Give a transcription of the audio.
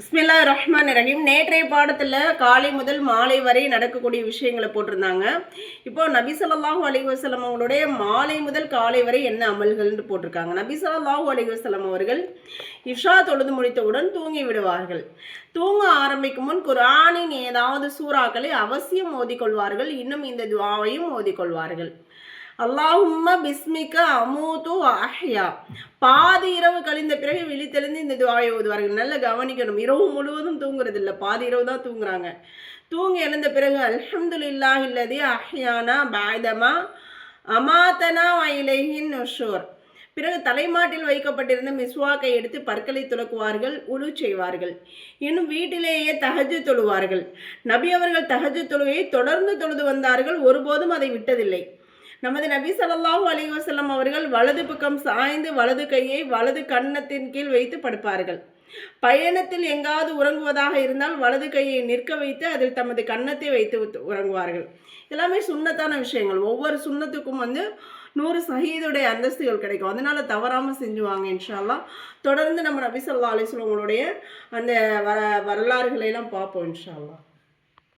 பிஸ்மில்லாஹிர் ரஹ்மானிர் ரஹீம். நேற்றைய பாடத்தில் காலை முதல் மாலை வரை நடக்கக்கூடிய விஷயங்களை போட்டிருந்தாங்க. இப்போ நபி ஸல்லல்லாஹு அலைஹி வஸல்லம் அவங்களுடைய மாலை முதல் காலை வரை என்ன அமல்கள்னு போட்டிருக்காங்க. நபி ஸல்லல்லாஹு அலைஹி வஸல்லம் அவர்கள் இஷா தொழுது முடித்தவுடன் தூங்கி விடுவார்கள். தூங்க ஆரம்பிக்கும் முன் குர்ஆனின் ஏதாவது சூறாக்களை அவசியம் ஓதிக்கொள்வார்கள். இன்னும் இந்த துஆவையும் ஓதிக்கொள்வார்கள். அல்லாஹும்ம பிஸ்மிக அமூது அஹ்யா. பாதி இரவு கழிந்த பிறகு விழித்தெழுந்து இந்த துஆவை ஓதுவார்கள். நல்லா கவனிக்கணும், இரவு முழுவதும் தூங்குறது இல்லை, பாதி இரவு தான் தூங்குறாங்க. தூங்கி எழுந்த பிறகு அல்ஹம்துலில்லாஹி அல்லதி அஹ்யானா பஅதமா அமாதனா வ இலைஹின் நுஷூர். பிறகு தலைமாட்டில் வைக்கப்பட்டிருந்த மிஸ்வாக்கை எடுத்து பற்களை துலக்குவார்கள், உழு செய்வார்கள். இன்னும் வீட்டிலேயே தஹஜ்ஜுத் தொழுவார்கள். நபி அவர்கள் தஹஜ்ஜுத் தொழுகையை தொடர்ந்து தொழுது வந்தார்கள், ஒருபோதும் அதை விட்டதில்லை. நமது நபி ஸல்லல்லாஹு அலைஹி வஸல்லம் அவர்கள் வலது பக்கம் சாய்ந்து வலது கையை வலது கன்னத்தின் கீழ் வைத்து படுப்பார்கள். பயணத்தில் எங்காவது உறங்குவதாக இருந்தால் வலது கையை நிற்க வைத்து அதில் தமது கன்னத்தை வைத்து உறங்குவார்கள். எல்லாமே சுன்னத்தான விஷயங்கள். ஒவ்வொரு சுன்னத்துக்கும் 100 ஷஹீதுடைய அந்தஸ்துகள் கிடைக்கும். அதனால தவறாமல் செஞ்சுவாங்க இன்ஷா அல்லாஹ். தொடர்ந்து நம்ம நபி ஸல்லல்லாஹு அலைஹி வஸல்லம் அவங்களுடைய அந்த வரலாறுகளை எல்லாம் பார்ப்போம் இன்ஷா அல்லாஹ்.